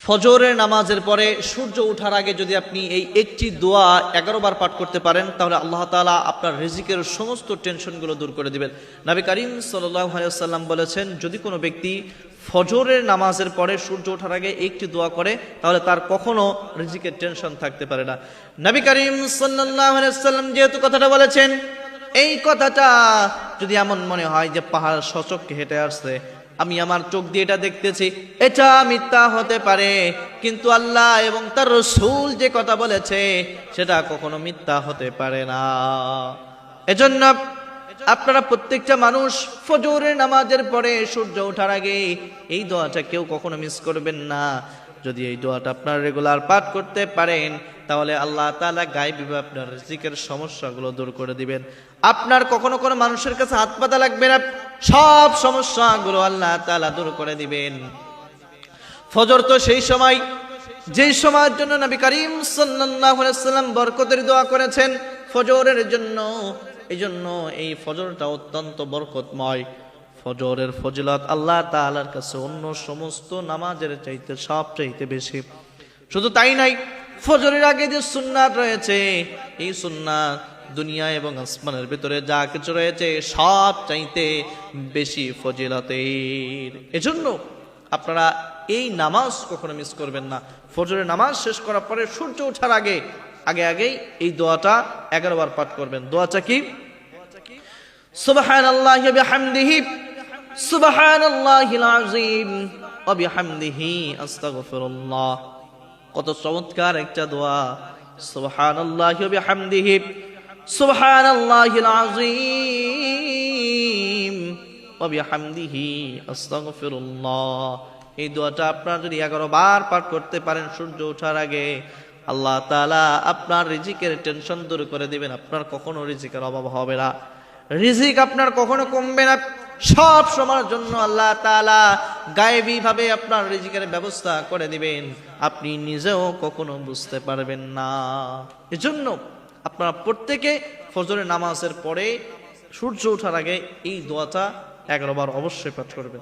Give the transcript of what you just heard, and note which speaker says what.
Speaker 1: ফজরের নামাজের পরে সূর্য ওঠার আগে যদি আপনি এই একটি দোয়া 11 বার পাঠ করতে পারেন, তাহলে আল্লাহ তাআলা আপনার রিজিকের সমস্ত টেনশনগুলো দূর করে দিবেন। নবী করিম সাল্লাল্লাহু আলাইহি ওয়াসাল্লাম বলেছেন, যদি কোনো ব্যক্তি ফজরের নামাজের পরে সূর্য ওঠার আগে একটি দোয়া করে, তাহলে তার কখনো রিজিকের টেনশন থাকতে পারে না। নবী করিম সাল্লাল্লাহু আলাইহি ওয়াসাল্লাম যেহেতু কথাটা বলেছেন, এই কথাটা যদি এমন মনে হয় যে পাহাড় সচক্ষে হেঁটে আসছে, আমি আমার চোখ দিয়ে এটা দেখতেছি, এটা মিথ্যা হতে পারে, কিন্তু আল্লাহ এবং তার রাসূল যে কথা বলেছে সেটা কখনো মিথ্যা হতে পারে না। এজন্য আপনারা প্রত্যেকটা মানুষ ফজরের নামাজের পরে সূর্য ওঠার আগে এই দোয়াটা কেউ কখনো মিস করবেন না। যদি এই দোয়াটা আপনারা রেগুলার পাঠ করতে পারেন, তাহলে আল্লাহ তাআলা গায়বীভাবে আপনার রিজিকের সমস্যাগুলো দূর করে দিবেন। আপনার কখনো কোনো মানুষের কাছে হাত পাতা লাগবে না, সব সমস্যাগুলো আল্লাহ তাআলা দূর করে দিবেন। ফজর তো সেই সময়, যেই সময়ের জন্য নবী করিম সাল্লাল্লাহু আলাইহি ওয়াসাল্লাম বরকতের দোয়া করেছেন ফজরের জন্য। এই জন্য এই ফজরটা অত্যন্ত বরকতময়। ফজরের ফজিলত আল্লাহ তাআলার কাছে অন্য সমস্ত নামাজের চাইতে সব চাইতে বেশি। শুধু তাই নাই, ফজরের আগে যে সুন্নাত রয়েছে, এই সুন্নাত দুনিয়া এবং আসমানের ভিতরে যা কিছু রয়েছে সব চাইতে বেশি ফজিলতের। এজন্য আপনারা এই নামাজ কখনো মিস করবেন না। ফজরের নামাজ শেষ করার পরে সূর্য ওঠার আগেই এই দোয়াটা 11 বার পাঠ করবেন। দোয়াটা কি? সুবহানাল্লাহি ওয়া বিহামদিহি, সুবহানাল্লাহিল আযীম ওয়া বিহামদিহি আস্তাগফিরুল্লাহ। কত চমৎকার একটা দোয়া! সুবহানাল্লাহি ওয়া বিহামদিহি, সুবহানাল্লাহিল আযীম ওয়া বিহামদিহি আস্তাগফিরুল্লাহ। এই দোয়াটা আপনারা যদি 11 বার পাঠ করতে পারেন সূর্য ওঠার আগে, আল্লাহ তাআলা আপনার রিজিকের টেনশন দূর করে দিবেন। আপনার কখনো রিজিকের অভাব হবে না, রিজিক আপনার কখনো কমবে না। সব সময়ের জন্য আল্লাহ তাআলা গায়েবী ভাবে আপনার রিজিকের ব্যবস্থা করে দিবেন, আপনি নিজেও কখনো বুঝতে পারবেন না। এজন্য আপনারা প্রত্যেকে ফজরের নামাজের পরে সূর্য ওঠার আগে এই দোয়াটা 11 বার অবশ্যই পাঠ করবেন।